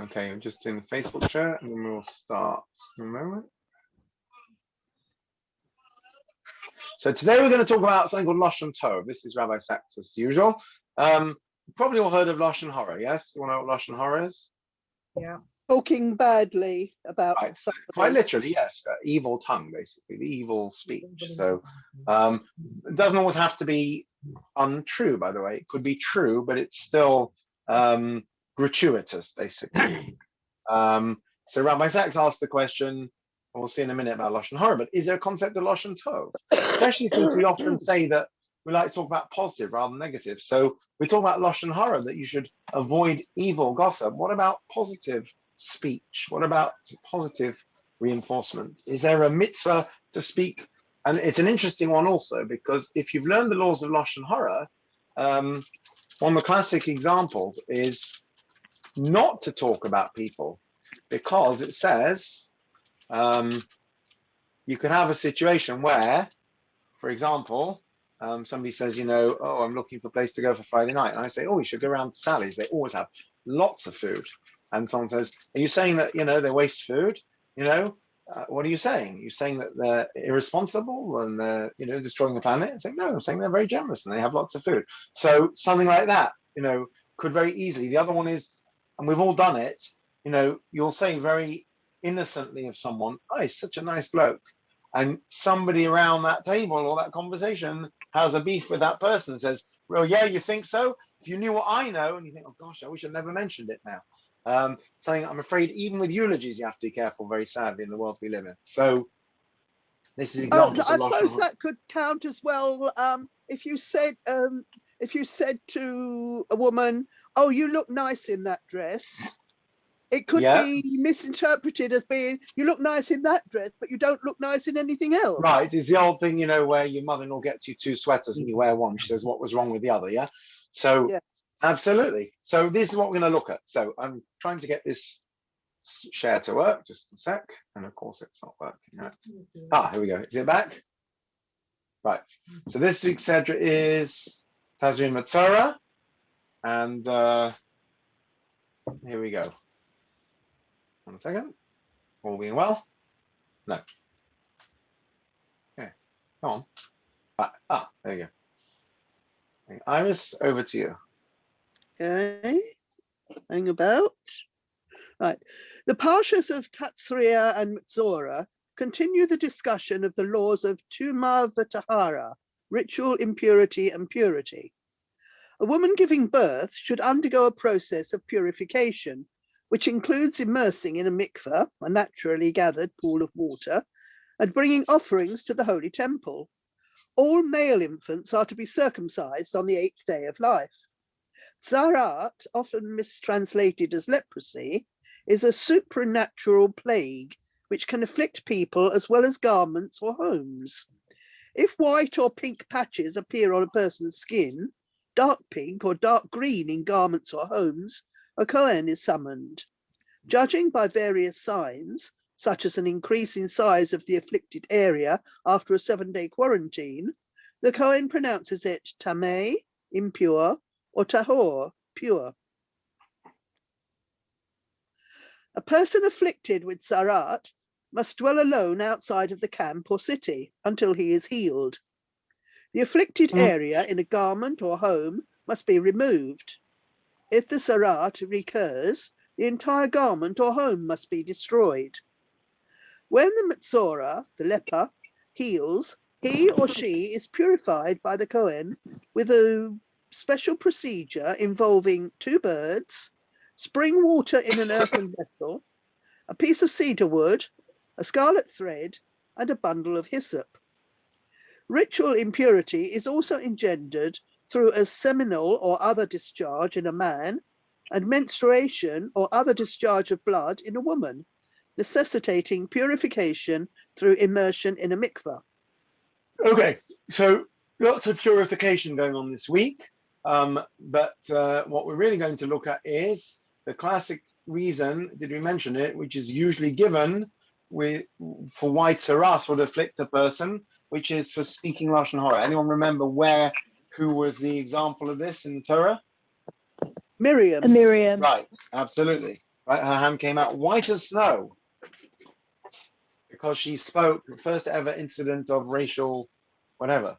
Okay, I'm just doing the Facebook chat and then we'll start in a moment. So today we're going to talk about something called Loshon Tov. This is Rabbi Sachs as usual. Probably all heard of Loshon Hara, yes? You want to know what Loshon Hara is? Yeah. Talking badly about somebody. Quite literally, yes. Evil tongue, basically, the evil speech. So it doesn't always have to be untrue, by the way. It could be true, but it's still gratuitous, basically. So Rabbi Sachs asked the question, and we'll see in a minute about Loshon Hara, but is there a concept of Loshon Tov? Especially since we often say that we like to talk about positive rather than negative. So we talk about Loshon Hara, that you should avoid evil gossip. What about positive speech? What about positive reinforcement? Is there a mitzvah to speak? And it's an interesting one also, because if you've learned the laws of Loshon Hara, one of the classic examples is not to talk about people, because it says you could have a situation where, for example, somebody says, oh, I'm looking for a place to go for Friday night. And I say, oh, you should go around to Sally's. They always have lots of food. And someone says, are you saying that, they waste food? What are you saying? You're saying that they're irresponsible and they're, destroying the planet? I'm saying, no, I'm saying they're very generous and they have lots of food. So something like that, could very easily. The other one is, and we've all done it, you'll say very innocently of someone, oh, he's such a nice bloke. And somebody around that table or that conversation has a beef with that person and says, well, yeah, you think so? If you knew what I know, and you think, oh gosh, I wish I'd never mentioned it now. Something I'm afraid even with eulogies, you have to be careful, very sadly, in the world we live in. So this is example. I suppose that could count as well. If you said to a woman, oh, you look nice in that dress, it could be misinterpreted as being, you look nice in that dress, but you don't look nice in anything else. Right. It's the old thing, where your mother-in-law gets you two sweaters and you wear one. She says, what was wrong with the other? Yeah. So absolutely. So this is what we're going to look at. So I'm trying to get this share to work. Just a sec. And of course, it's not working. Right. Here we go. Is it back? Right. So this week's Sedra is Tazria Metzorah. And here we go. 1 second. All being well? No. Okay. Come on. There you go. Okay. Iris, over to you. Okay. Hang about. Right. The Parshas of Tazria and Metzorah continue the discussion of the laws of Tumah v'Tahara, ritual impurity and purity. A woman giving birth should undergo a process of purification, which includes immersing in a mikveh, a naturally gathered pool of water, and bringing offerings to the holy temple. All male infants are to be circumcised on the 8th day of life. Zarat, often mistranslated as leprosy, is a supernatural plague which can afflict people as well as garments or homes. If white or pink patches appear on a person's skin, dark pink or dark green in garments or homes, a Kohen is summoned. Judging by various signs, such as an increase in size of the afflicted area after a 7-day quarantine, the Kohen pronounces it tameh, impure, or tahor, pure. A person afflicted with zarat must dwell alone outside of the camp or city until he is healed. The afflicted area in a garment or home must be removed. If the zarat recurs, the entire garment or home must be destroyed. When the Metzorah, the leper, heals, he or she is purified by the Kohen with a special procedure involving 2 birds, spring water in an earthen vessel, a piece of cedar wood, a scarlet thread, and a bundle of hyssop. Ritual impurity is also engendered through a seminal or other discharge in a man, and menstruation or other discharge of blood in a woman, necessitating purification through immersion in a mikveh. Okay, so lots of purification going on this week, but what we're really going to look at is the classic reason, did we mention it, which is usually given for why tzaras would afflict a person, which is for speaking Loshon Hara. Anyone remember who was the example of this in the Torah? Miriam. Miriam. Right, absolutely. right? Her hand came out white as snow because she spoke the first ever incident of racial whatever.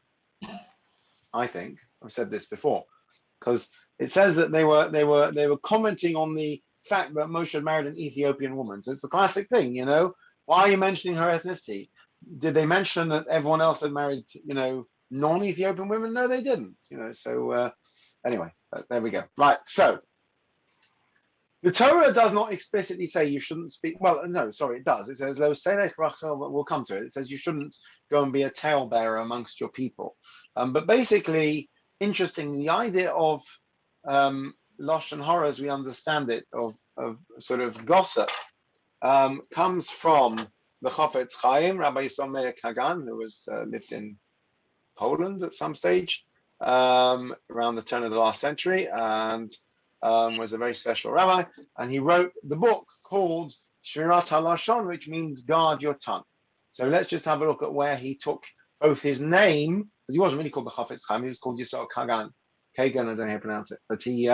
I think I've said this before, because it says that they were commenting on the fact that Moshe had married an Ethiopian woman. So it's the classic thing, you know. Why are you mentioning her ethnicity? Did they mention that everyone else had married, you know, non-Ethiopian women? No, they didn't. You know. So anyway, there we go. Right. So the Torah does not explicitly say you shouldn't speak. Well, no, sorry, it does. It says Lo selech rachel. We'll come to it. It says you shouldn't go and be a talebearer amongst your people. But basically, interesting, the idea of Loshon Hora, as we understand it, of sort of gossip, comes from the Chofetz Chaim, Rabbi Yisrael Meir Kagan, who was lived in Poland at some stage around the turn of the last century, and was a very special rabbi. And he wrote the book called Shmirat HaLashon, which means guard your tongue. So let's just have a look at where he took both his name, because he wasn't really called the Chofetz Chaim, he was called Yisrael Kagan. Kagan, I don't know how to pronounce it, but he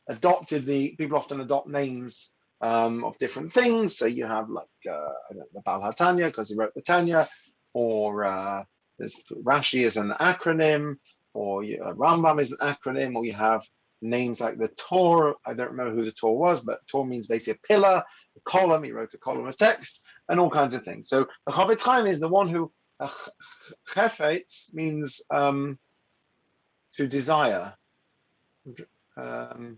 adopted people often adopt names of different things. So you have like I don't know, the Baal HaTanya because he wrote the Tanya, or there's Rashi is an acronym, or Rambam is an acronym, or you have names like the Torah. I don't remember who the Torah was, but Torah means basically a pillar, a column. He wrote a column of text, and all kinds of things. So the Chofetz Chaim is the one who Chefetz means to desire. The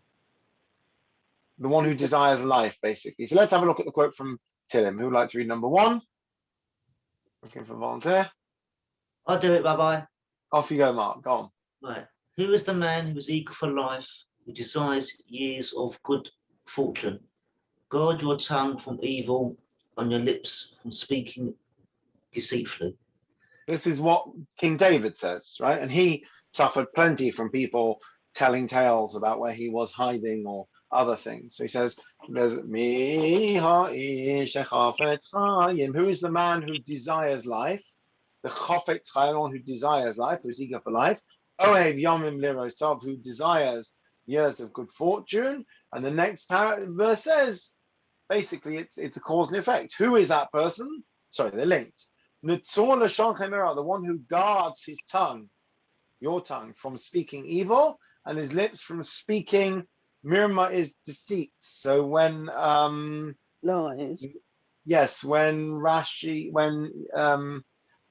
one who desires life, basically. So let's have a look at the quote from Tillim. Who would like to read number 1? Looking for a volunteer. I'll do it, Rabbi. Off you go, Mark. Go on. Right. Who is the man who is eager for life, who desires years of good fortune? Guard your tongue from evil, on your lips from speaking deceitfully. This is what King David says, right? And he suffered plenty from people telling tales about where he was hiding or other things. So he says, "There's me, who is the man who desires life? The Chofetz Chaim, one who desires life, who's eager for life. Ohev Yomim Liros Tov, who desires years of good fortune." And the next verse says, basically, it's a cause and effect. Who is that person? Sorry, they're linked. Netzor Loshon Tov, the one who guards his tongue, your tongue, from speaking evil, and his lips from speaking. Mirma is deceit. So when Lies. yes, when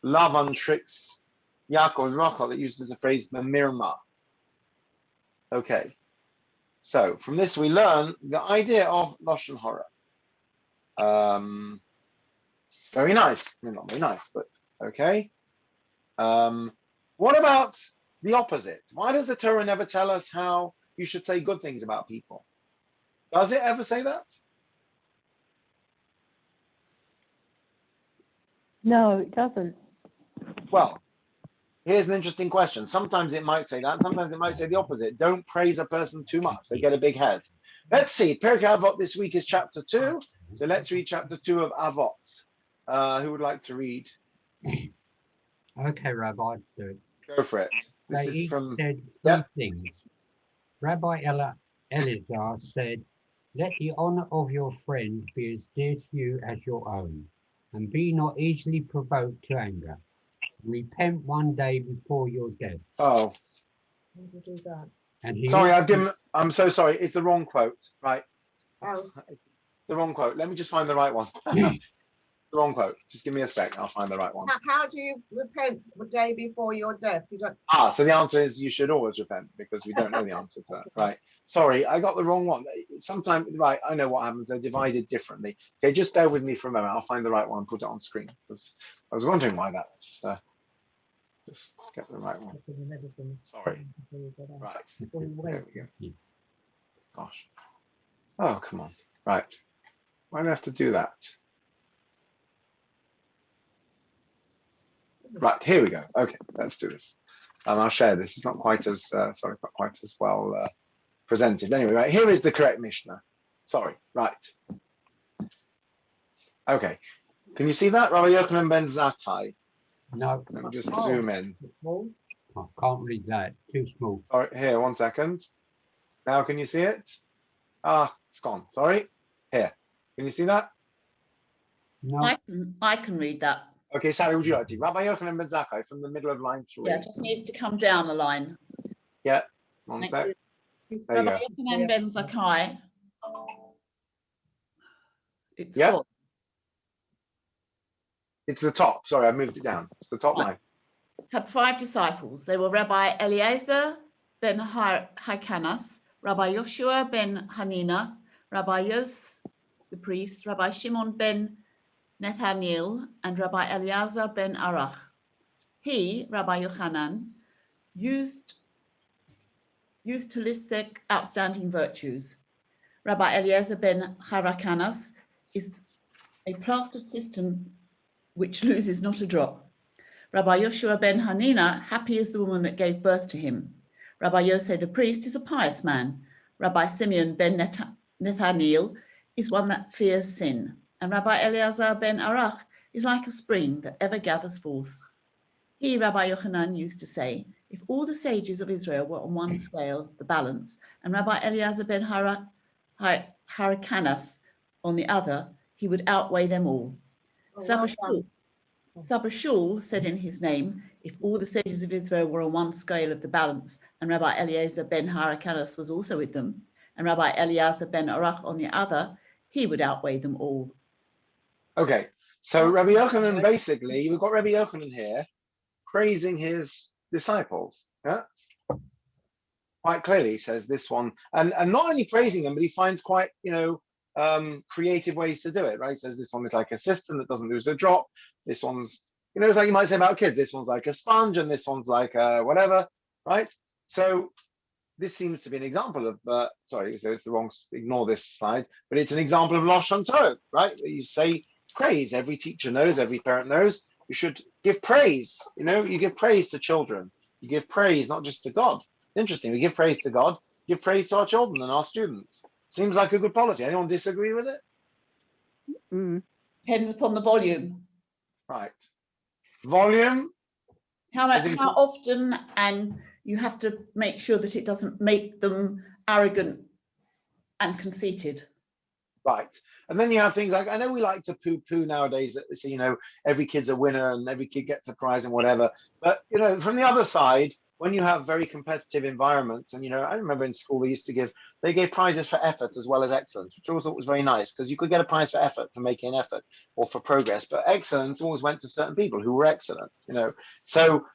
Lavan tricks Yaakov and Rachel, it uses the phrase Mirma. Okay. So from this we learn the idea of Loshon Hora. Very nice. Not very nice, but okay. What about the opposite? Why does the Torah never tell us how you should say good things about people? Does it ever say that? No, it doesn't. Well, here's an interesting question. Sometimes it might say that, and sometimes it might say the opposite. Don't praise a person too much. They get a big head. Let's see. Perek Avot this week is chapter 2. So let's read chapter 2 of Avot. Who would like to read? Okay, Rabbi, do it. Go for it. This They is each from said three things. Rabbi Elazar said, "Let the honor of your friend be as dear to you as your own, and be not easily provoked to anger. Repent one day before your death." oh, How do you do that? And he sorry, also- I'm so sorry. It's the wrong quote. Right. Oh, The wrong quote. Let me just find the right one. The wrong quote. Just give me a sec. I'll find the right one. how do you repent the day before your death? You don't. So the answer is you should always repent, because we don't know the answer to that. Right. Sorry, I got the wrong one. Sometimes, right, I know what happens. They're divided differently. Okay, just bear with me for a moment. I'll find the right one and put it on screen, because I was wondering why that was. Just get the right one. Sorry. Right. There we go. Gosh. Oh, come on. Right. Why do I have to do that? Right, here we go. Okay, let's do this. I'll share this. It's not quite as it's not quite as well presented. Anyway, right, here is the correct Mishnah. Sorry, right. Okay, can you see that? Rabbi Yochanan ben Zakkai. No, Let me just zoom in. I can't read that. Too small. Sorry, here, 1 second. Now can you see it? It's gone. Sorry. Here. Can you see that? No, I can read that. Okay, Sally, would you like to? Rabbi Yochanan ben Zakkai from the middle of line 3. Yeah, it just needs to come down a line. Yeah. One Thank sec. you. There you Rabbi go. Yochanan ben Zakkai. It's Yeah. gone. It's the top. Sorry, I moved it down. It's the top Right. line. Had 5 disciples. They were Rabbi Eliezer ben Hyrcanus, Rabbi Joshua ben Hanina, Rabbi Yos, the priest, Rabbi Shimon ben Nathaniel, and Rabbi Eleazar ben Arach. He, Rabbi Yochanan, used to list their outstanding virtues. Rabbi Eliezer ben Hyrcanus is a plastered system which loses not a drop. Rabbi Joshua ben Hanina, happy is the woman that gave birth to him. Rabbi Yosef the priest is a pious man. Rabbi Simeon ben Nathaniel is one that fears sin. And Rabbi Eleazar ben Arach is like a spring that ever gathers forth. He, Rabbi Yochanan, used to say, if all the sages of Israel were on one scale, the balance, and Rabbi Eleazar ben Hyrcanus on the other, he would outweigh them all. Saba Shul said in his name, if all the sages of Israel were on one scale of the balance, and Rabbi Eliezer ben Hyrcanus was also with them, and Rabbi Eleazar ben Arach on the other, he would outweigh them all. Okay. So Rabbi Yochanan, basically, we've got Rabbi Yochanan here praising his disciples. Yeah. Quite clearly, he says this one, and not only praising them, but he finds quite, creative ways to do it, right? He says this one is like a system that doesn't lose a drop. This one's, it's like you might say about kids, this one's like a sponge and this one's like whatever, right? So this seems to be an example of, sorry, so it's the wrong, ignore this slide, but it's an example of Loshon Tov, right? You say praise. Every teacher knows, every parent knows, you should give praise. You give praise to children. You give praise not just to God. Interesting, we give praise to God, give praise to our children and our students. Seems like a good policy. Anyone disagree with it? Depends upon the volume. Right. Volume. How often, and you have to make sure that it doesn't make them arrogant and conceited. Right. And then you have things like, I know we like to poo-poo nowadays that say, every kid's a winner and every kid gets a prize and whatever. But, from the other side, when you have very competitive environments, and, I remember in school they gave prizes for effort as well as excellence, which I always thought was very nice because you could get a prize for effort, for making an effort or for progress, but excellence always went to certain people who were excellent, So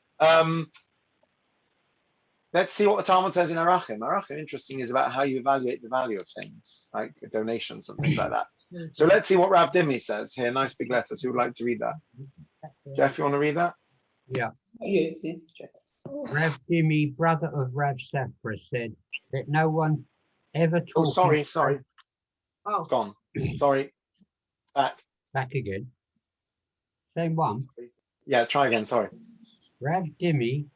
let's see what the Talmud says in Arachim. Arachim, interesting, is about how you evaluate the value of things, like donations and things like that. So let's see what Rav Dimi says here. Nice big letters. Who would like to read that? Jeff, you want to read that? Yeah. Rav Dimi, brother of Rav Safra, said that no one ever talked. Oh, sorry. Oh. It's gone. Sorry. Back again. Same one. Yeah, try again. Sorry. Rav Dimi,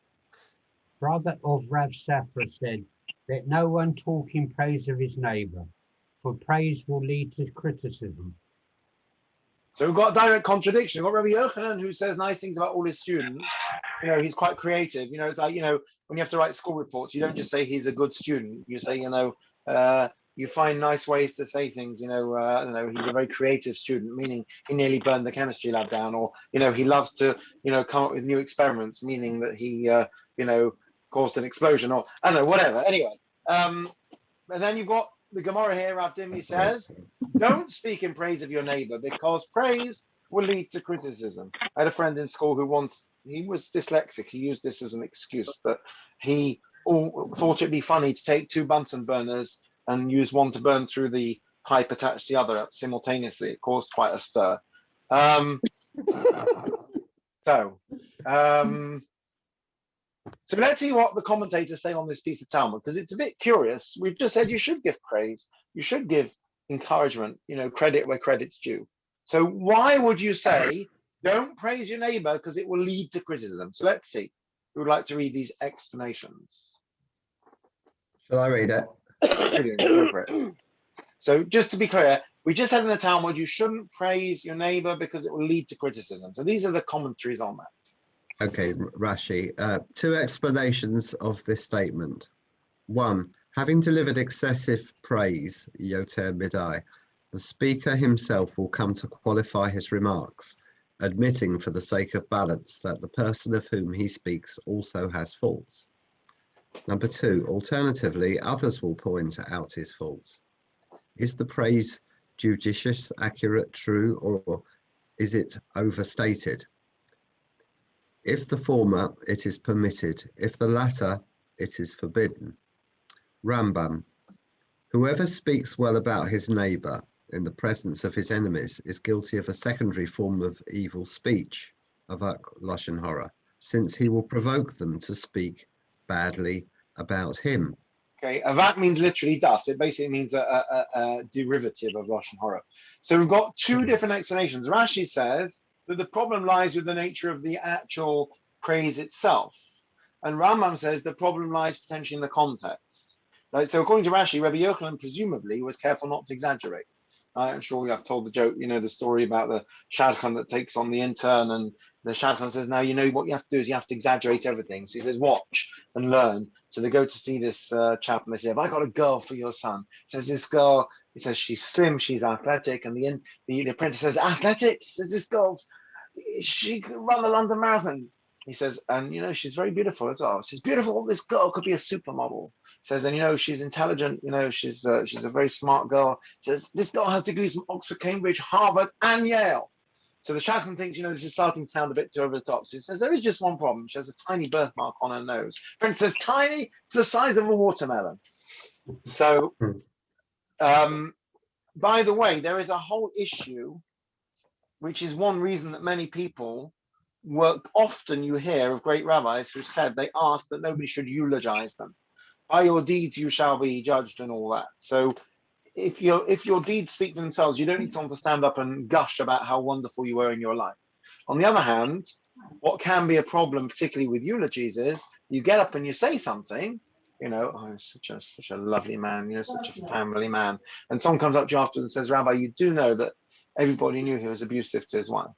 brother of Rav Safra, said that no one talk in praise of his neighbor, for praise will lead to criticism. So we've got a direct contradiction. We've got Rabbi Yochanan, who says nice things about all his students. He's quite creative. It's like, when you have to write school reports, you don't just say he's a good student. You say, you find nice ways to say things. I don't know, he's a very creative student, meaning he nearly burned the chemistry lab down, or, he loves to, come up with new experiments, meaning that he, caused an explosion, or I don't know, whatever. Anyway, and then you've got the Gemara here, Rav Dimi says, don't speak in praise of your neighbor because praise will lead to criticism. I had a friend in school who he was dyslexic. He used this as an excuse, but he thought it'd be funny to take 2 Bunsen burners and use one to burn through the pipe attached to the other simultaneously. It caused quite a stir. So let's see what the commentators say on this piece of Talmud, because it's a bit curious. We've just said you should give praise, you should give encouragement, credit where credit's due. So why would you say don't praise your neighbor because it will lead to criticism? So let's see. Who would like to read these explanations? Shall I read it? Brilliant, go for it. So just to be clear, we just said in the Talmud you shouldn't praise your neighbor because it will lead to criticism. So these are the commentaries on that. Okay, Rashi. 2 explanations of this statement. 1, Having delivered excessive praise, Yoter Midai, the speaker himself will come to qualify his remarks, admitting for the sake of balance that the person of whom he speaks also has faults. Number 2, alternatively, others will point out his faults. Is the praise judicious, accurate, true, or is it overstated? If the former, it is permitted. If the latter, it is forbidden. Rambam, whoever speaks well about his neighbor in the presence of his enemies is guilty of a secondary form of evil speech, avak Loshon Hora, since he will provoke them to speak badly about him. Okay, avak means literally dust. It basically means a derivative of Loshon Hora. So we've got two different explanations. Rashi says that the problem lies with the nature of the actual praise itself. And Rambam says the problem lies potentially in the context. Right? So according to Rashi, Rabbi Yochanan presumably was careful not to exaggerate. I'm sure we have told the joke, the story about the shadchan that takes on the intern, and the shadchan says, now, what you have to do is you have to exaggerate everything. So he says, watch and learn. So they go to see this chap, and they say, have I got a girl for your son? Says this girl, he says, she's slim, she's athletic. And the apprentice says, athletic? He says, she could run the London Marathon. He says, and she's very beautiful as well. She's beautiful. This girl could be a supermodel. Says, and she's intelligent. She's a very smart girl. Says this girl has degrees from Oxford, Cambridge, Harvard, and Yale. So the shadchan thinks, this is starting to sound a bit too over the top. So he says there is just one problem. She has a tiny birthmark on her nose. Friend says tiny, to the size of a watermelon. So, by the way, there is a whole issue, which is one reason that many people often you hear of great rabbis who said they asked that nobody should eulogize them. By your deeds you shall be judged and all that. So if your deeds speak for themselves, you don't need someone to stand up and gush about how wonderful you were in your life. On the other hand, what can be a problem, particularly with eulogies, is you get up and you say something, such a lovely man, such a family man. And someone comes up to you afterwards and says, Rabbi, you do know that everybody knew he was abusive to his wife,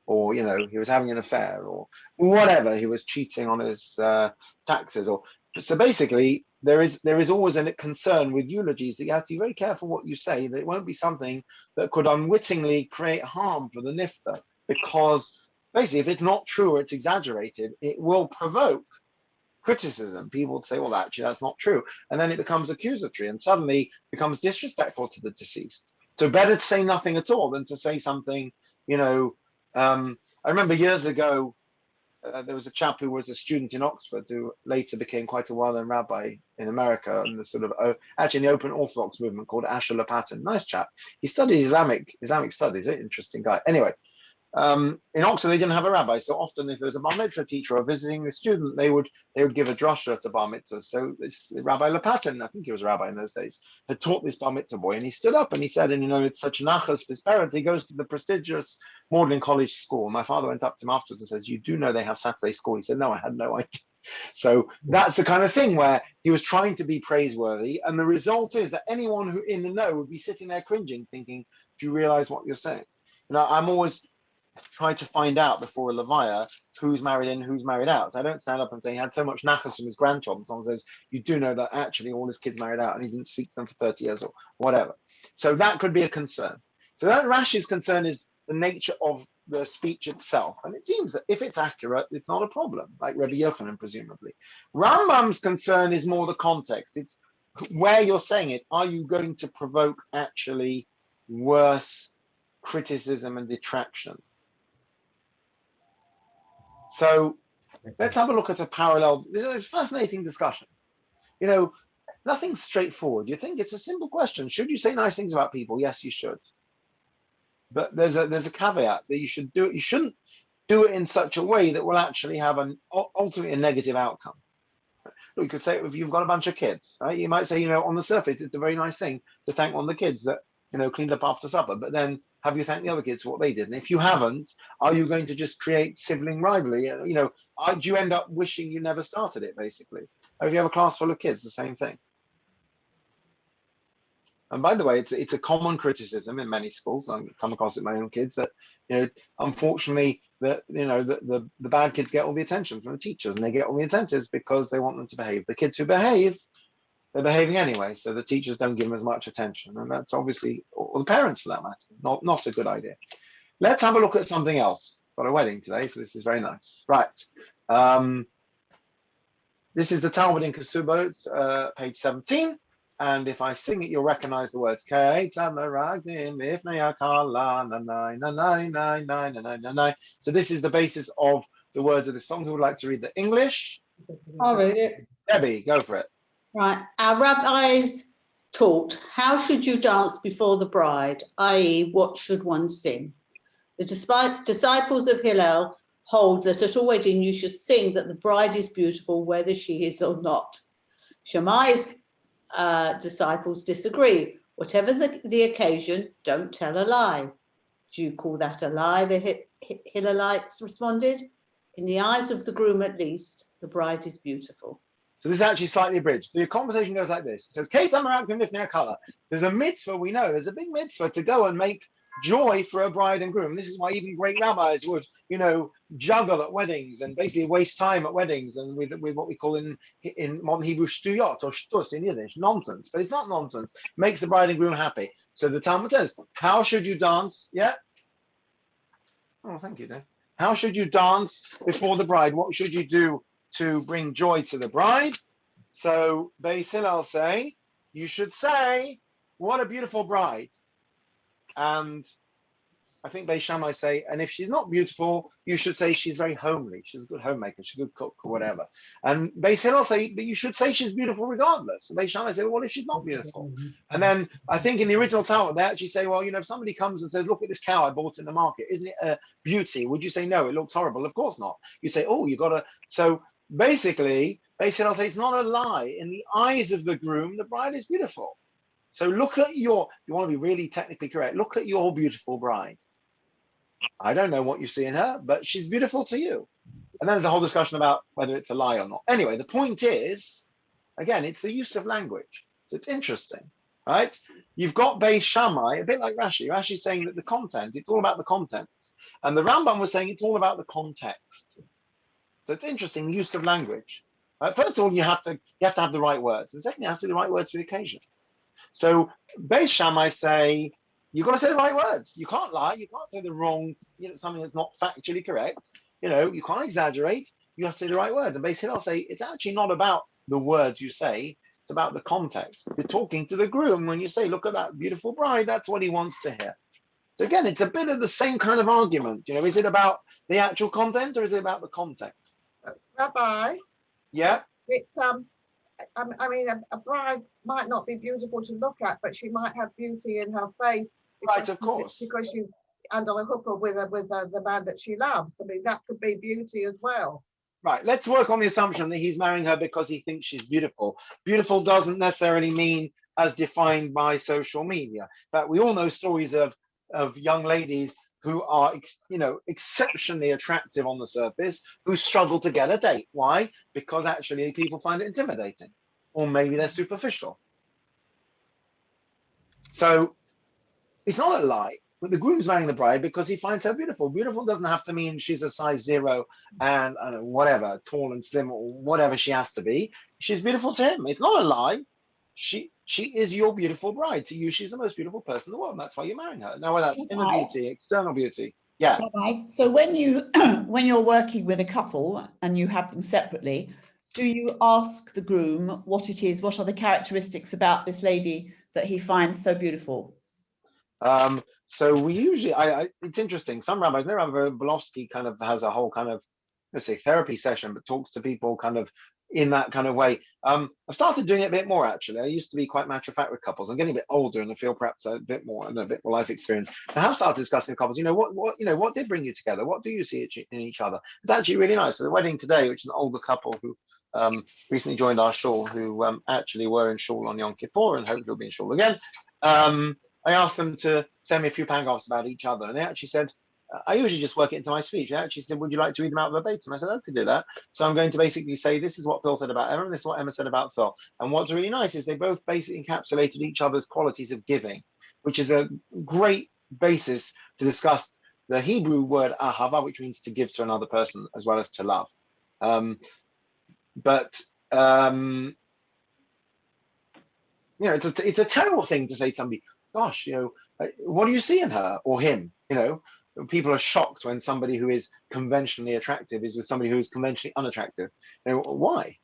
or he was having an affair, or whatever, he was cheating on his taxes, or so basically there is always a concern with eulogies that you have to be very careful what you say, that it won't be something that could unwittingly create harm for the nifter, because basically if it's not true or it's exaggerated, it will provoke criticism. People would say, well, actually that's not true, and then it becomes accusatory and suddenly becomes disrespectful to the deceased. So better to say nothing at all than to say something. I remember years ago, there was a chap who was a student in Oxford who later became quite a well-known rabbi in America, in the sort of actually in the open Orthodox movement, called Asher Lopatin. Nice chap. He studied Islamic studies. Very interesting guy. Anyway, in Oxford they didn't have a rabbi, so often if there was a bar mitzvah teacher or visiting a student, they would give a drasha to bar mitzvah. So this Rabbi Lopatin, I think he was a rabbi in those days, had taught this bar mitzvah boy, and he stood up and he said, and it's such nachas for his parent, he goes to the prestigious Magdalen College school. My father went up to him afterwards and says, you do know they have Saturday school? He said, no, I had no idea. So that's the kind of thing where he was trying to be praiseworthy, and the result is that anyone who in the know would be sitting there cringing, thinking, do you realize what you're saying? I'm always try to find out before a levaya who's married in, who's married out. So I don't stand up and say he had so much nachas from his grandchildren. Someone says, you do know that actually all his kids married out and he didn't speak to them for 30 years or whatever. So that could be a concern. So that Rashi's concern is the nature of the speech itself. And it seems that if it's accurate, it's not a problem, like Rabbi Yochanan, presumably. Rambam's concern is more the context. It's where you're saying it. Are you going to provoke actually worse criticism and detraction? So let's have a look at a parallel. This is a fascinating discussion. Nothing's straightforward. You think it's a simple question. Should you say nice things about people? Yes, you should. But there's a caveat that you shouldn't do it in such a way that will actually have ultimately a negative outcome. Look, you could say if you've got a bunch of kids, right? You might say, on the surface, it's a very nice thing to thank one of the kids that cleaned up after supper, but then have you thanked the other kids for what they did? And if you haven't, are you going to just create sibling rivalry? Do you end up wishing you never started it, basically? Or if you have a class full of kids, the same thing. And by the way, it's a common criticism in many schools. I've come across it with my own kids that, unfortunately, the bad kids get all the attention from the teachers, and they get all the incentives because they want them to behave. The kids who behave, they're behaving anyway. So the teachers don't give them as much attention. And that's obviously, or the parents for that matter, not a good idea. Let's have a look at something else. Got a wedding today, so this is very nice. Right. This is the Talmud in Kesubot, page 17. And if I sing it, you'll recognize the words. So this is the basis of the words of this song. Who would like to read the English? I'll read it. Debbie, go for it. Right. Our rabbis taught, how should you dance before the bride, i.e., what should one sing? The disciples of Hillel hold that at a wedding you should sing that the bride is beautiful, whether she is or not. Shammai's disciples disagree. Whatever the occasion, don't tell a lie. Do you call that a lie? The Hillelites responded. In the eyes of the groom, at least, the bride is beautiful. So this is actually slightly abridged. The conversation goes like this. It says, there's a mitzvah, we know, there's a big mitzvah to go and make joy for a bride and groom. This is why even great rabbis would, juggle at weddings and basically waste time at weddings and with what we call in modern Hebrew shtuyot or shtus in Yiddish, nonsense. But it's not nonsense. It makes the bride and groom happy. So the Talmud says, how should you dance? Yeah. Oh, thank you, Dave. How should you dance before the bride? What should you do to bring joy to the bride? So Beis Hillel say, you should say, what a beautiful bride. And I think Beis Shammai say, and if she's not beautiful, you should say she's very homely. She's a good homemaker, she's a good cook or whatever. And Beis Hillel say, but you should say she's beautiful regardless. And Beis Shammai say, well, what if she's not beautiful? And then I think in the original Talmud, they actually say, well, if somebody comes and says, look at this cow I bought in the market, isn't it a beauty? Would you say, no, it looks horrible? Of course not. You say, oh, you got to. So basically, Beis Hillel say, it's not a lie. In the eyes of the groom, the bride is beautiful. So look at you want to be really technically correct, look at your beautiful bride. I don't know what you see in her, but she's beautiful to you. And then there's a whole discussion about whether it's a lie or not. Anyway, the point is, again, it's the use of language. So it's interesting, right? You've got Beis Shammai, a bit like Rashi. Rashi's saying that the content, it's all about the content. And the Rambam was saying it's all about the context. So it's interesting, the use of language. First of all, you have to have the right words. And secondly, it has to be the right words for the occasion. So Beis Shammai say, you've got to say the right words. You can't lie. You can't say the wrong, something that's not factually correct. You can't exaggerate. You have to say the right words. And Beis Hillel say, it's actually not about the words you say. It's about the context. You're talking to the groom when you say, look at that beautiful bride. That's what he wants to hear. So again, it's a bit of the same kind of argument. Is it about the actual content or is it about the context? Rabbi? Yeah? It's I mean, a bride might not be beautiful to look at, but she might have beauty in her face. Right, of course. Because she's under the hookah with the man that she loves. I mean, that could be beauty as well. Right, let's work on the assumption that he's marrying her because he thinks she's beautiful. Beautiful doesn't necessarily mean as defined by social media. But we all know stories of young ladies who are, exceptionally attractive on the surface, who struggle to get a date. Why? Because actually people find it intimidating, or maybe they're superficial. So it's not a lie, but the groom's marrying the bride because he finds her beautiful. Beautiful doesn't have to mean she's a size 0 and whatever, tall and slim or whatever she has to be. She's beautiful to him. It's not a lie. She is your beautiful bride. To you, she's the most beautiful person in the world. And that's why you're marrying her. Now, whether that's inner beauty, external beauty. Yeah. Right. So when you're working with a couple and you have them separately, do you ask the groom what it is? What are the characteristics about this lady that he finds so beautiful? So we usually, it's interesting. Some rabbis, Rabbi Bolovsky kind of has a whole kind of, let's say, therapy session, but talks to people kind of in that kind of way. I've started doing it a bit more actually. I used to be quite matter of fact with couples. I'm getting a bit older and I feel perhaps a bit more life experience. So I have started discussing with couples. What did bring you together? What do you see in each other? It's actually really nice. So the wedding today, which is an older couple who recently joined our shul, who actually were in shul on Yom Kippur and hopefully will be in shul again. I asked them to send me a few paragraphs about each other, and they actually said, I usually just work it into my speech. They actually said, would you like to read them out verbatim? I said, I could do that. So I'm going to basically say, this is what Phil said about Emma, and this is what Emma said about Phil. And what's really nice is they both basically encapsulated each other's qualities of giving, which is a great basis to discuss the Hebrew word ahava, which means to give to another person as well as to love. you know, it's a terrible thing to say to somebody, gosh, you know, what do you see in her or him? You know, people are shocked when somebody who is conventionally attractive is with somebody who is conventionally unattractive. You know, why?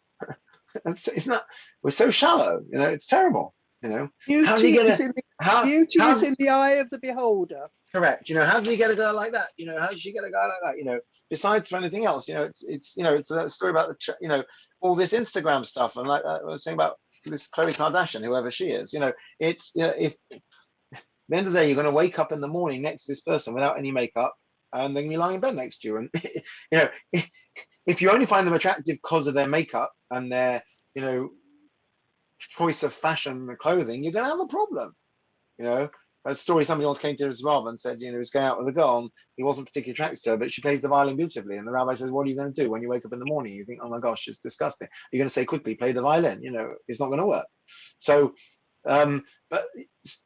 It's not, we're so shallow, you know, it's terrible, you know. How do you Beauty get is a, in the how, beauty how, is in the eye of the beholder. correct, you know, how do you get a girl like that? You know, how does she get a guy like that? You know, besides for anything else, you know, it's you know, it's a story about the, you know, all this Instagram stuff, and like I was saying about this Khloe Kardashian, whoever she is, you know, it's, you know, if at the end of the day you're going to wake up in the morning next to this person without any makeup, and they're going to be lying in bed next to you, and you know, if you only find them attractive because of their makeup and their, you know, choice of fashion and clothing, you're going to have a problem. You know, a story somebody once came to his rabbi and said, you know, he was going out with a girl and he wasn't particularly attracted to her, but she plays the violin beautifully. And the rabbi says, what are you going to do when you wake up in the morning? You think, oh my gosh, it's disgusting. You're going to say quickly, play the violin. You know, it's not going to work. So, but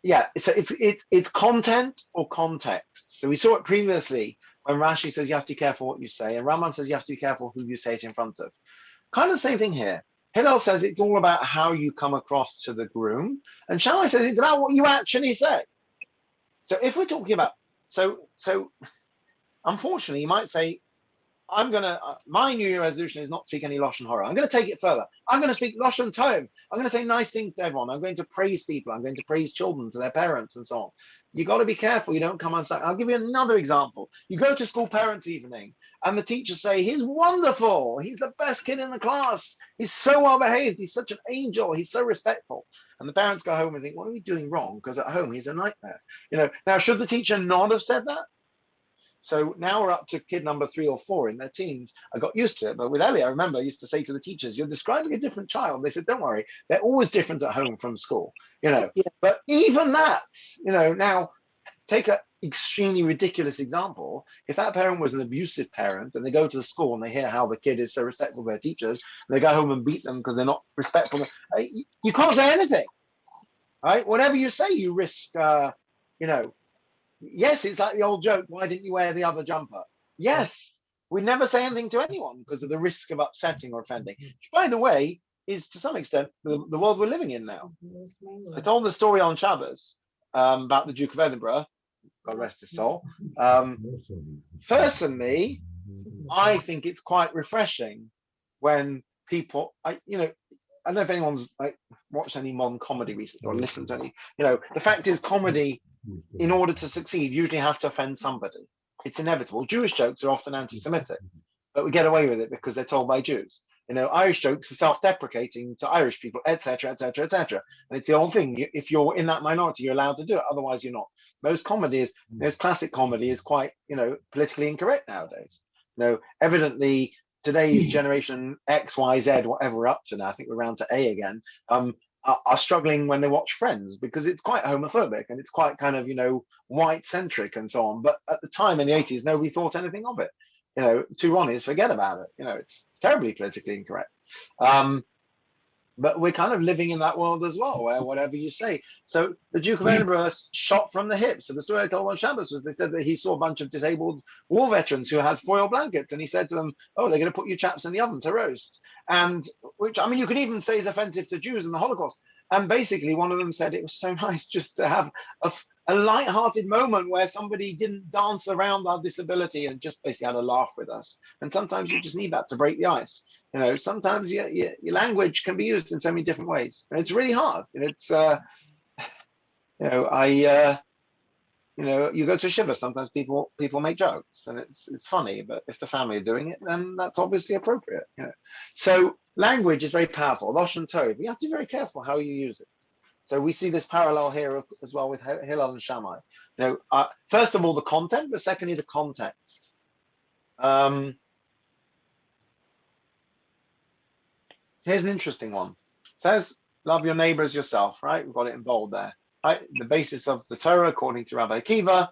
yeah, so it's content or context. So we saw it previously when Rashi says you have to be careful what you say, and Rambam says you have to be careful who you say it in front of. Kind of the same thing here. Hillel says it's all about how you come across to the groom, and Shammai says it's about what you actually say. So if we're talking about, so unfortunately, you might say, I'm gonna, my New Year resolution is not to speak any Loshon Horror. I'm gonna take it further. I'm gonna speak Loshon Tov. I'm gonna say nice things to everyone. I'm going to praise people. I'm going to praise children to their parents and so on. You got to be careful. You don't come on. I'll give you another example. You go to school parents' evening, and the teachers say he's wonderful. He's the best kid in the class. He's so well behaved. He's such an angel. He's so respectful. And the parents go home and think, what are we doing wrong? Because at home he's a nightmare. You know. Now, should the teacher not have said that? So now we're up to kid number 3 or 4 in their teens. I got used to it. But with Ellie, I remember I used to say to the teachers, you're describing a different child. They said, don't worry. They're always different at home from school, you know. Yeah. But even that, you know, now take an extremely ridiculous example. If that parent was an abusive parent and they go to the school and they hear how the kid is so respectful of their teachers, and they go home and beat them because they're not respectful, you can't say anything, right? Whatever you say, you risk, you know, yes, it's like the old joke, why didn't you wear the other jumper? Yes, we never say anything to anyone because of the risk of upsetting or offending, which, by the way, is to some extent the world we're living in now. I told the story on Shabbos about the Duke of Edinburgh, God rest his soul. Personally, I think it's quite refreshing when people, you know, I don't know if anyone's like watched any modern comedy recently or listened to any. You know, the fact is, comedy, in order to succeed, usually has to offend somebody. It's inevitable. Jewish jokes are often anti-Semitic, but we get away with it because they're told by Jews. You know, Irish jokes are self-deprecating to Irish people, etc., etc., etc. And it's the old thing. If you're in that minority, you're allowed to do it. Otherwise, you're not. Most comedy is, most classic comedy is quite, you know, politically incorrect nowadays. You know, evidently today's generation X, Y, Z, whatever we're up to now, I think we're around to A again, are struggling when they watch Friends because it's quite homophobic and it's quite kind of, you know, white centric and so on. But at the time in the 80s, nobody thought anything of it. You know, 2-1 is forget about it. You know, it's terribly politically incorrect. But we're kind of living in that world as well, where whatever you say. So the Duke of Edinburgh shot from the hip. So the story I told on Shabbos was they said that he saw a bunch of disabled war veterans who had foil blankets, and he said to them, "Oh, they're going to put you chaps in the oven to roast." And which, I mean, you could even say is offensive to Jews in the Holocaust. And basically, one of them said it was so nice just to have a light-hearted moment where somebody didn't dance around our disability and just basically had a laugh with us. And sometimes you just need that to break the ice. You know, sometimes your language can be used in so many different ways, and it's really hard. And it's, you know, you know, you go to a shiva. Sometimes people make jokes, and it's funny. But if the family are doing it, then that's obviously appropriate. You know, so language is very powerful. Loshon Tov. You have to be very careful how you use it. So we see this parallel here as well with Hillel and Shammai. You know, first of all the content, but secondly the context. Here's an interesting one. It says, love your neighbor as yourself, right? We've got it in bold there, right? The basis of the Torah, according to Rabbi Akiva,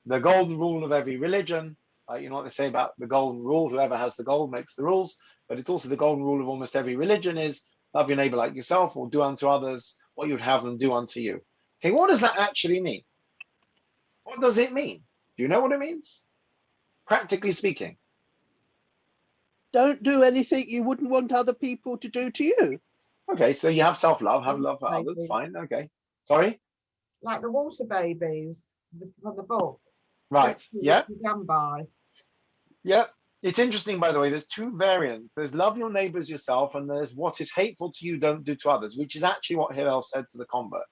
the golden rule of every religion. You know what they say about the golden rule, whoever has the gold makes the rules, but it's also the golden rule of almost every religion is love your neighbor like yourself, or do unto others what you would have them do unto you. Okay, what does that actually mean? What does it mean? Do you know what it means? Practically speaking. Don't do anything you wouldn't want other people to do to you. Okay, so you have self-love, have love for Like others, the- fine, okay. Sorry? Like the water babies from the book. Right, yeah, Began by. yeah. It's interesting, by the way, there's two variants. There's love your neighbors yourself, and there's what is hateful to you, don't do to others, which is actually what Hillel said to the convert.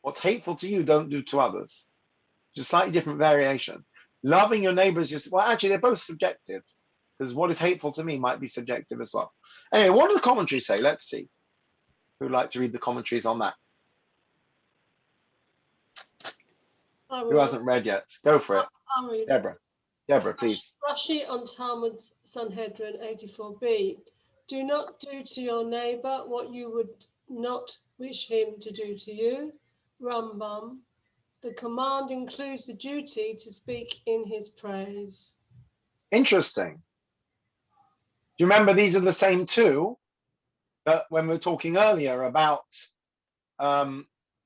What's hateful to you, don't do to others. It's a slightly different variation. Loving your neighbors, just well, actually, they're both subjective, because what is hateful to me might be subjective as well. Anyway, what do the commentaries say? Let's see. Who'd like to read the commentaries on that? Who hasn't read yet? Go for it. I'll read. Deborah, please. Rashi on Talmud's Sanhedrin 84b. Do not do to your neighbor what you would not wish him to do to you. Rambam. The command includes the duty to speak in his praise. Interesting. Do you remember these are the same two that when we were talking earlier about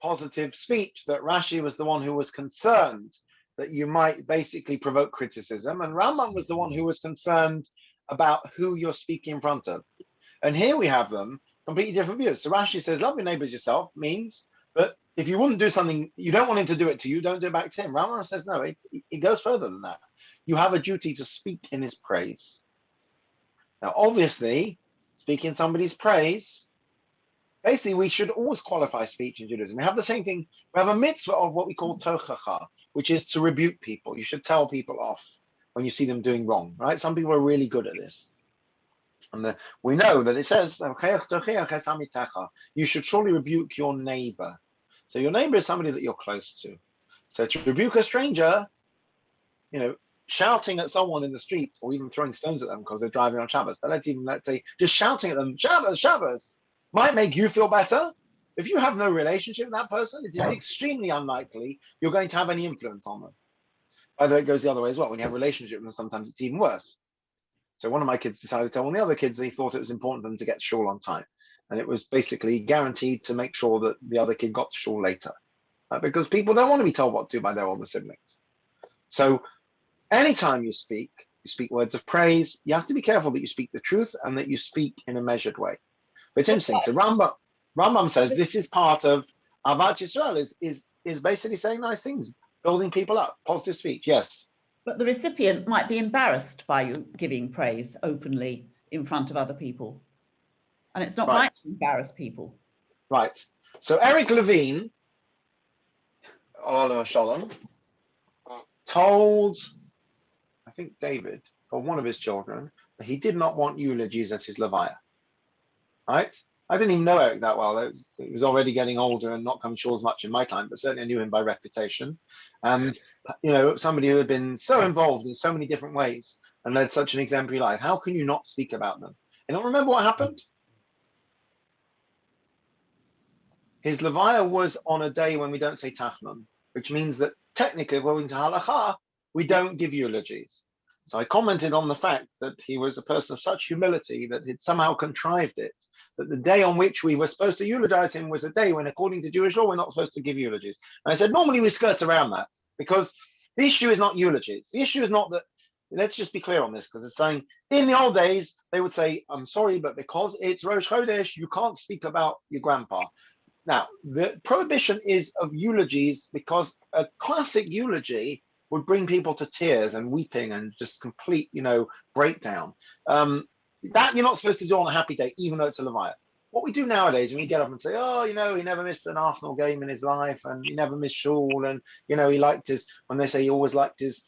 positive speech, that Rashi was the one who was concerned that you might basically provoke criticism, and Rambam was the one who was concerned about who you're speaking in front of. And here we have them completely different views. So Rashi says, love your neighbors yourself means that if you wouldn't do something, you don't want him to do it to you, don't do it back to him. Rambam says, no, it goes further than that. You have a duty to speak in his praise. Now, obviously, speaking somebody's praise, basically, we should always qualify speech in Judaism. We have the same thing. We have a mitzvah of what we call tochacha, which is to rebuke people. You should tell people off when you see them doing wrong, right? Some people are really good at this. And we know that it says, you should surely rebuke your neighbor. So your neighbor is somebody that you're close to. So to rebuke a stranger, shouting at someone in the street or even throwing stones at them because they're driving on Shabbos, but let's say just shouting at them, Shabbos, Shabbos, might make you feel better. If you have no relationship with that person, it is extremely unlikely you're going to have any influence on them. By the way, it goes the other way as well. When you have a relationship with them, sometimes it's even worse. So one of my kids decided to tell one of the other kids they thought it was important for them to get to shul on time. And it was basically guaranteed to make sure that the other kid got to shul later. Because people don't want to be told what to do by their older siblings. So anytime you speak words of praise, you have to be careful that you speak the truth and that you speak in a measured way. But it's interesting. So Rambam says this is part of Avat Yisrael is basically saying nice things, building people up, positive speech. Yes. But the recipient might be embarrassed by you giving praise openly in front of other people. And it's not right to embarrass people. Right. So Eric Levine, Shalom, told, I think David, or one of his children, that he did not want eulogies at his Levaya. Right? I didn't even know Eric that well. He was already getting older and not coming to shul as much in my time, but certainly I knew him by reputation. And, somebody who had been so involved in so many different ways and led such an exemplary life. How can you not speak about them? And don't remember what happened? His Levaya was on a day when we don't say Tachnun, which means that technically, according to Halacha, we don't give eulogies. So I commented on the fact that he was a person of such humility that he'd somehow contrived it, that the day on which we were supposed to eulogize him was a day when, according to Jewish law, we're not supposed to give eulogies. And I said, normally we skirt around that because the issue is not eulogies. The issue is not that, let's just be clear on this, because it's saying in the old days, they would say, I'm sorry, but because it's Rosh Chodesh, you can't speak about your grandpa. Now, the prohibition is of eulogies because a classic eulogy would bring people to tears and weeping and just complete, breakdown. That you're not supposed to do on a happy day, even though it's a Levaya. What we do nowadays, when we get up and say, he never missed an Arsenal game in his life and he never missed shul and, he liked when they say he always liked his,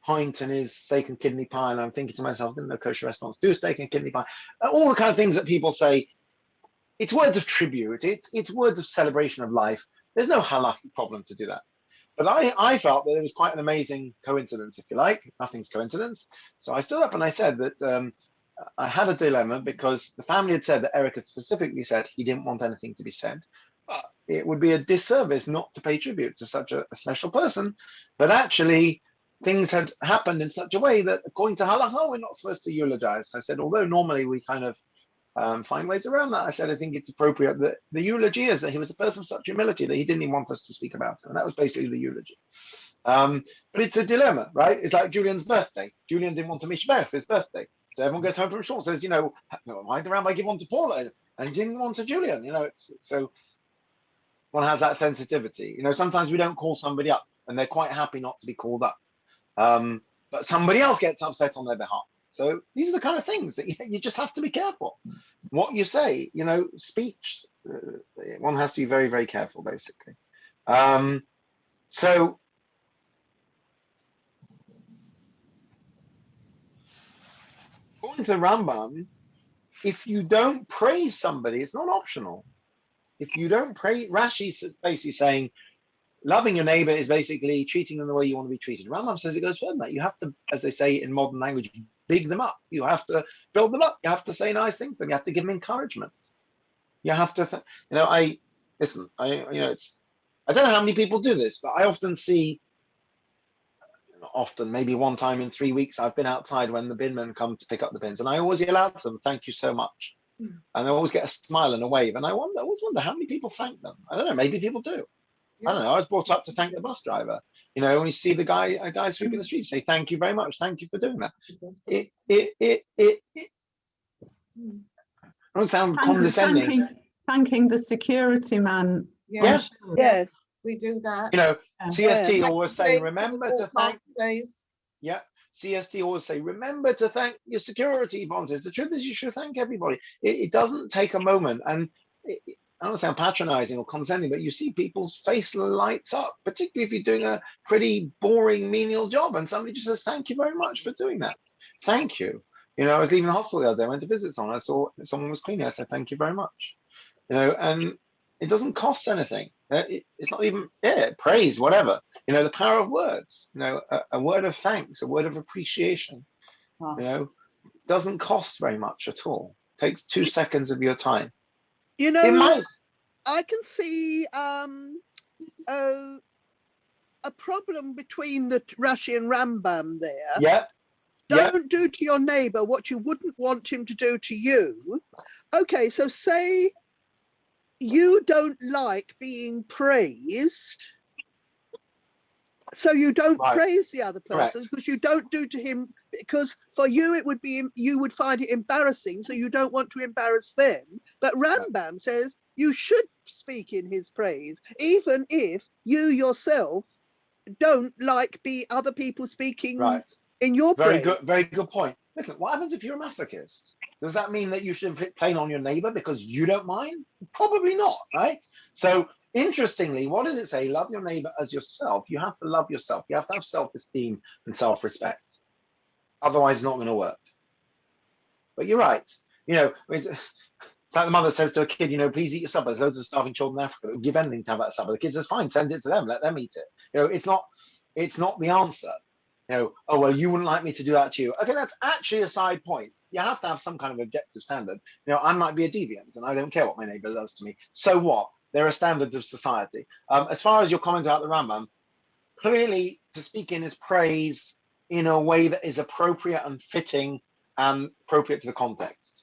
pint and his steak and kidney pie. And I'm thinking to myself, didn't know kosher restaurants do steak and kidney pie? All the kind of things that people say. It's words of tribute. It's words of celebration of life. There's no halachic problem to do that. But I felt that it was quite an amazing coincidence, if you like. Nothing's coincidence. So I stood up and I said that I had a dilemma because the family had said that Eric had specifically said he didn't want anything to be said. But it would be a disservice not to pay tribute to such a special person. But actually, things had happened in such a way that, according to halacha, we're not supposed to eulogize. So I said, although normally we kind of find ways around that. I said, I think it's appropriate that the eulogy is that he was a person of such humility that he didn't even want us to speak about him. And that was basically the eulogy. But it's a dilemma, right? It's like Julian's birthday. Julian didn't want to mishmeh for his birthday. So everyone goes home from shul, says, why did the rabbi give one to Paula and he didn't give one to Julian? So one has that sensitivity. Sometimes we don't call somebody up and they're quite happy not to be called up. But somebody else gets upset on their behalf. So these are the kind of things that you just have to be careful. What you say, speech, one has to be very, very careful, basically. So according to Rambam, if you don't praise somebody, it's not optional. If you don't praise, Rashi's basically saying, loving your neighbor is basically treating them the way you want to be treated. Rambam says it goes further than that. You have to, as they say in modern language, big them up. You have to build them up. You have to say nice things to them. You have to give them encouragement. You have to, I don't know how many people do this, but I often see, maybe one time in 3 weeks, I've been outside when the binmen come to pick up the bins, and I always yell out to them, "Thank you so much." And I always get a smile and a wave, and I always wonder how many people thank them. I don't know, maybe people do. I don't know. I was brought up to thank the bus driver. When you see a guy sweeping the streets, say, "Thank you very much. Thank you for doing that." I don't sound condescending. Thanking the security man. Yes. Yes. We do that. CST always say, remember to thank. Place. Yeah. CST always say, remember to thank your security volunteers. The truth is, you should thank everybody. It doesn't take a moment. And I don't sound patronizing or condescending, but you see people's face lights up, particularly if you're doing a pretty boring, menial job. And somebody just says, "Thank you very much for doing that. Thank you." I was leaving the hospital the other day. I went to visit someone. I saw someone was cleaning. I said, "Thank you very much." And it doesn't cost anything. It's not even praise, whatever. The power of words. A word of thanks, a word of appreciation. Doesn't cost very much at all. Takes 2 seconds of your time. I can see a problem between the Rashi and Rambam there. Yeah. Don't do to your neighbor what you wouldn't want him to do to you. Okay, so say you don't like being praised, so you don't praise the other person because you don't do to him, because for you you would find it embarrassing, so you don't want to embarrass them. But Rambam says you should speak in his praise, even if you yourself don't like other people speaking in your praise. Very good point. Listen, what happens if you're a masochist? Does that mean that you should inflict pain on your neighbor because you don't mind? Probably not, right? So interestingly, what does it say? Love your neighbor as yourself. You have to love yourself. You have to have self-esteem and self-respect. Otherwise, it's not going to work. But you're right. It's like the mother says to a kid, "Please eat your supper. There's loads of starving children in Africa. Give anything to have that supper." The kid says, "Fine, send it to them. Let them eat it." It's not the answer. "Oh, well, you wouldn't like me to do that to you." Okay, that's actually a side point. You have to have some kind of objective standard. I might be a deviant and I don't care what my neighbor does to me. So what? There are standards of society. As far as your comment about the Rambam, clearly to speak in his praise in a way that is appropriate and fitting and appropriate to the context.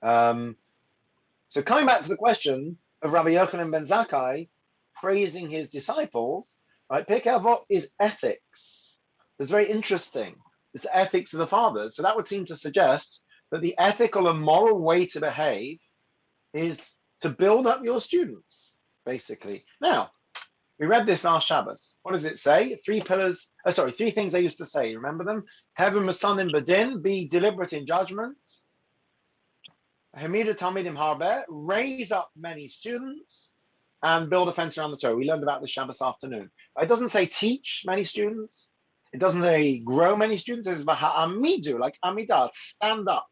So coming back to the question of Rabbi Yochanan ben Zakkai praising his disciples, right? Pirkei Avot is ethics. It's very interesting. It's the ethics of the fathers. So that would seem to suggest that the ethical and moral way to behave is to build up your students, basically. Now, we read this last Shabbos. What does it say? 3 things they used to say. Remember them? Heaven masanim badin, be deliberate in judgment. Hamida Talmidim Harbe, raise up many students and build a fence around the Torah. We learned about this Shabbos afternoon. It doesn't say teach many students. It doesn't say grow many students. It says Baha'amidu, like Amidah, stand up.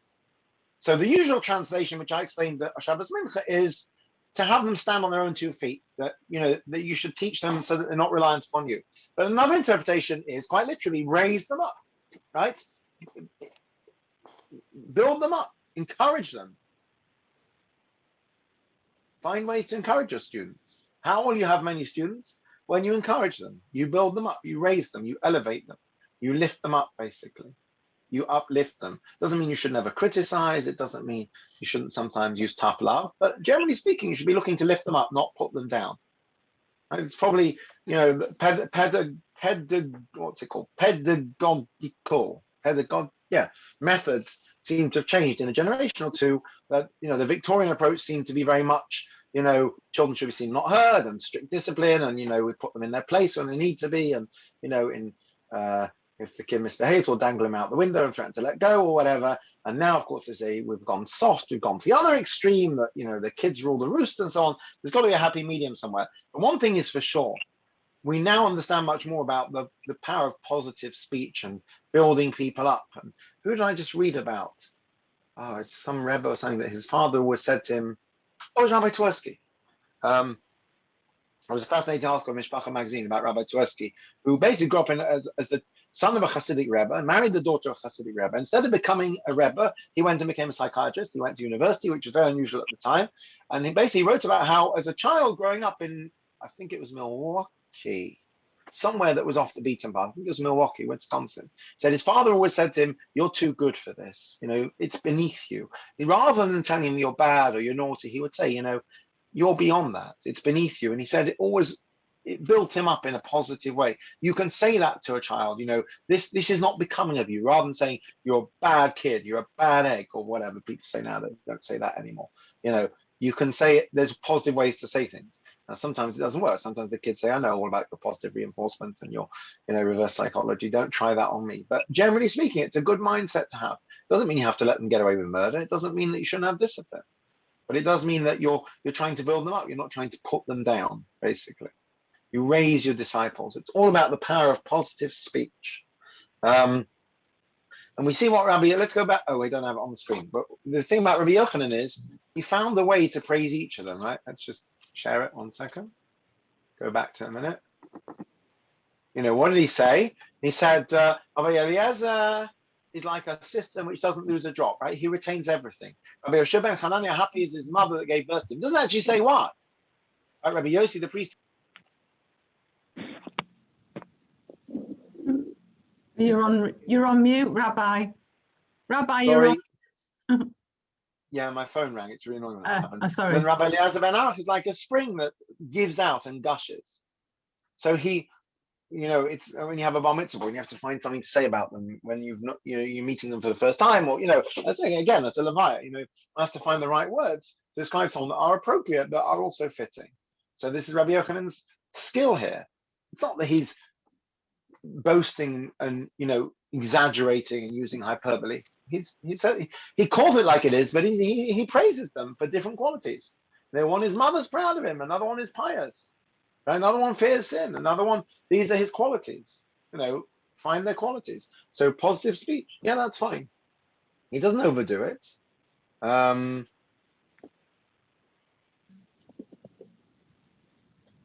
So the usual translation, which I explained at Shabbos Mincha, is to have them stand on their own 2 feet, that you should teach them so that they're not reliant upon you. But another interpretation is quite literally raise them up, right? Build them up, encourage them. Find ways to encourage your students. How will you have many students? When you encourage them, you build them up, you raise them, you elevate them, you lift them up, basically. You uplift them. Doesn't mean you should never criticize. It doesn't mean you shouldn't sometimes use tough love. But generally speaking, you should be looking to lift them up, not put them down. And it's probably, methods seem to have changed in a generation or two. That the Victorian approach seemed to be very much, children should be seen not heard, and strict discipline, and we put them in their place when they need to be, and if the kid misbehaves, we'll dangle him out the window and threaten to let go or whatever. And now, of course, we've gone soft, we've gone to the other extreme, that the kids rule the roost and so on. There's got to be a happy medium somewhere. But one thing is for sure, we now understand much more about the power of positive speech and building people up. And who did I just read about? Oh, it's some Rebbe or something, that his father always said to him, Rabbi Twersky. There was a fascinating article in Mishpacha magazine about Rabbi Twersky, who basically grew up as the son of a Hasidic Rebbe and married the daughter of a Hasidic Rebbe. Instead of becoming a Rebbe, he went and became a psychiatrist. He went to university, which was very unusual at the time. And he basically wrote about how, as a child growing up in, I think it was Milwaukee, somewhere that was off the beaten path, I think it was Milwaukee, Wisconsin, said his father always said to him, you're too good for this. It's beneath you. Rather than telling him you're bad or you're naughty, he would say, you're beyond that. It's beneath you. And he said it built him up in a positive way. You can say that to a child, this is not becoming of you, rather than saying you're a bad kid, you're a bad egg, or whatever people say now. They don't say that anymore. You can say it, there's positive ways to say things. Now, sometimes it doesn't work. Sometimes the kids say, I know all about your positive reinforcement and your, reverse psychology. Don't try that on me. But generally speaking, it's a good mindset to have. Doesn't mean you have to let them get away with murder. It doesn't mean that you shouldn't have discipline. But it does mean that you're trying to build them up. You're not trying to put them down, basically. You raise your disciples. It's all about the power of positive speech. And we see what let's go back. Oh, we don't have it on the screen. But the thing about Rabbi Yochanan is he found the way to praise each of them, right? Let's just share it 1 second. Go back to a minute. What did he say? He said, Rabbi Eliezer is like a system which doesn't lose a drop, right? He retains everything. Rabbi Yosef ben Hanania, happy is his mother that gave birth to him. Doesn't actually say why. Right? Rabbi Yossi, the priest. You're on mute, Rabbi. Rabbi, Sorry. you're on. Yeah, my phone rang. It's really annoying when that happens. Sorry. And Rabbi Eliezer ben Arach is like a spring that gives out and gushes. So he, it's when you have a bar mitzvah, and you have to find something to say about them when you've not, you're meeting them for the first time, or that's again, that's a levaya. One has to find the right words to describe someone that are appropriate but are also fitting. So this is Rabbi Yochanan's skill here. It's not that he's boasting and exaggerating and using hyperbole. He calls it like it is, but he praises them for different qualities. One is mother's proud of him, another one is pious, right? Another one fears sin, another one, these are his qualities. Find their qualities. So positive speech, yeah, that's fine. He doesn't overdo it.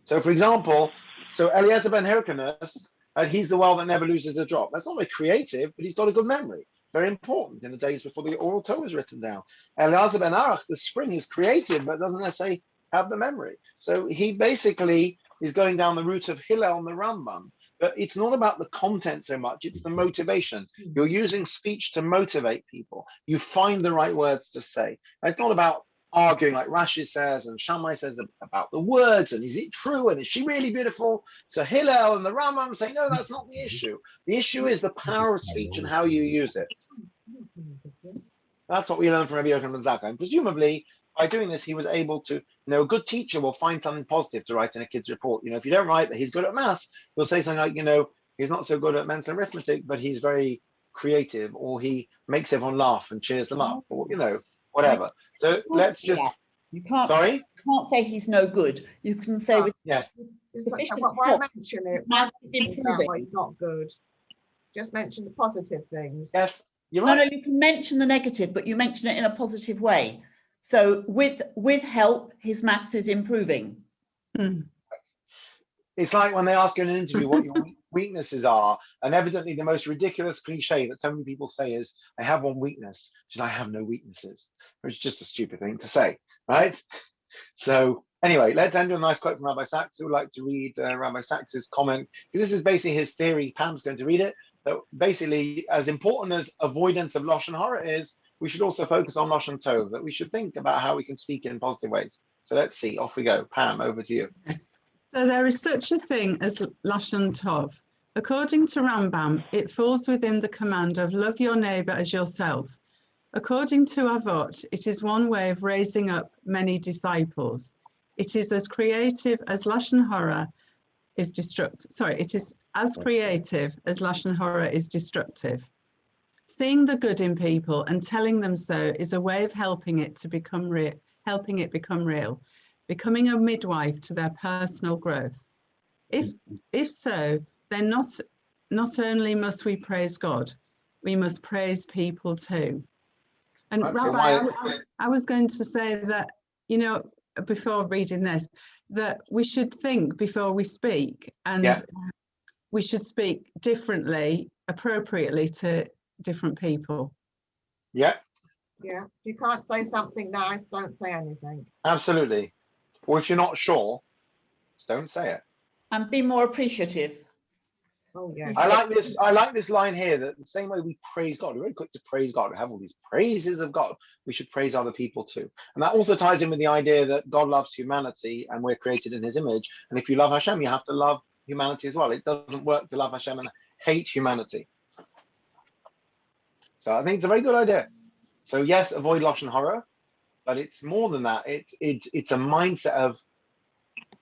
So for example, Eliezer ben Hyrcanus, he's the well that never loses a drop. That's not very creative, but he's got a good memory. Very important in the days before the oral Torah was written down. Eliezer ben Arach, the spring, is creative, but doesn't necessarily have the memory. So he basically is going down the route of Hillel and the Rambam. But it's not about the content so much, it's the motivation. You're using speech to motivate people. You find the right words to say. It's not about arguing like Rashi says and Shammai says about the words and is it true and is she really beautiful? So Hillel and the Rambam say, no, that's not the issue. The issue is the power of speech and how you use it. That's what we learned from Rabbi Yochanan ben Zakkai. And presumably, by doing this, he was able to, a good teacher will find something positive to write in a kid's report. If you don't write that he's good at maths, he'll say something like, he's not so good at mental arithmetic, but he's very creative, or he makes everyone laugh and cheers them up, or, whatever. So let's just. You can't. Sorry? You can't say he's no good. You can say with. Yeah. Why mention it? About what he's not good. Just mention the positive things. Yes, you're right. No, you can mention the negative, but you mention it in a positive way. So with help, his maths is improving. It's like when they ask you in an interview what your weaknesses are, and evidently the most ridiculous cliche that so many people say is, I have one weakness, which is I have no weaknesses, which is just a stupid thing to say, right? So anyway, let's end with a nice quote from Rabbi Sachs. Who would like to read Rabbi Sachs's comment? Because this is basically his theory. Pam's going to read it. That basically, as important as avoidance of Loshon Hara is, we should also focus on Loshon Tov, that we should think about how we can speak in positive ways. So let's see, off we go. Pam, over to you. So there is such a thing as Loshon Tov, According to Rambam, it falls within the command of love your neighbor as yourself. According to Avot, it is one way of raising up many disciples. It is as creative as Lashon Hara is destructive. Sorry, it is as creative as Lashon Hara is destructive. Seeing the good in people and telling them so is a way of helping it become real, becoming a midwife to their personal growth. If so, then not only must we praise God, we must praise people too. And Right, Rabbi, I was going to say that, you know, before reading this, that we should think before we speak, and we should speak differently, appropriately to different people. Yeah, Yeah. If you can't say something nice, don't say anything. absolutely. Or if you're not sure, just don't say it. And be more appreciative. Oh yeah. I like this line here, that the same way we praise God, we're very quick to praise God. We have all these praises of God. We should praise other people too. And that also ties in with the idea that God loves humanity and we're created in his image. And if you love Hashem, you have to love humanity as well. It doesn't work to love Hashem and hate humanity. So I think it's a very good idea. So yes, avoid Loshon Hara, but it's more than that. It's a mindset of,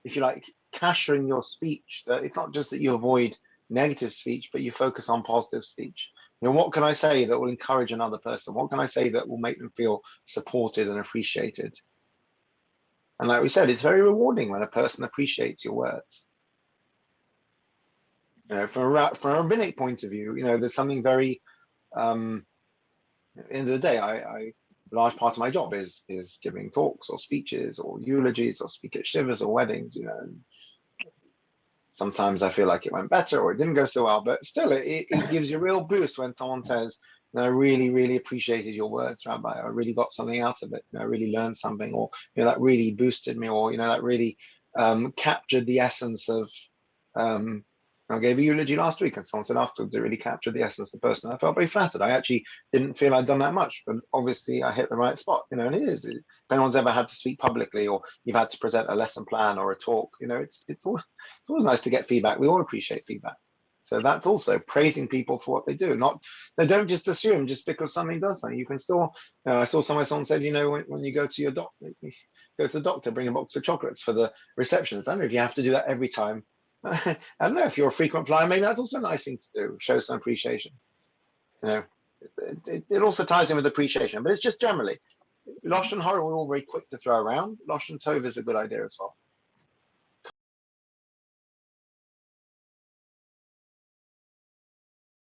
if you like, kashering your speech. That it's not just that you avoid negative speech, but you focus on positive speech. You know, what can I say that will encourage another person? What can I say that will make them feel supported and appreciated? And like we said, it's very rewarding when a person appreciates your words. You know, from a rabbinic point of view, you know, there's something very at the end of the day, a large part of my job is giving talks or speeches or eulogies or speak at shivas or weddings, you know. Sometimes I feel like it went better or it didn't go so well, but still it gives you a real boost when someone says, you know, I really, really appreciated your words, Rabbi. I really got something out of it. You know, I really learned something, or, you know, that really boosted me, or, you know, that really captured the essence of I gave a eulogy last week and someone said afterwards it really captured the essence of the person. I felt very flattered. I actually didn't feel I'd done that much, but obviously I hit the right spot, you know. And if anyone's ever had to speak publicly or you've had to present a lesson plan or a talk, you know, it's always nice to get feedback. We all appreciate feedback. So that's also praising people for what they do. They don't just assume just because something does something. You can still, you know, I saw someone said, you know, when you go to your doctor, bring a box of chocolates for the receptionist. I don't know if you have to do that every time. I don't know, if you're a frequent flyer, maybe that's also a nice thing to do, show some appreciation. You know, it also ties in with appreciation, but it's just generally Loshon Hara we're all very quick to throw around. Loshon Tov is a good idea as well.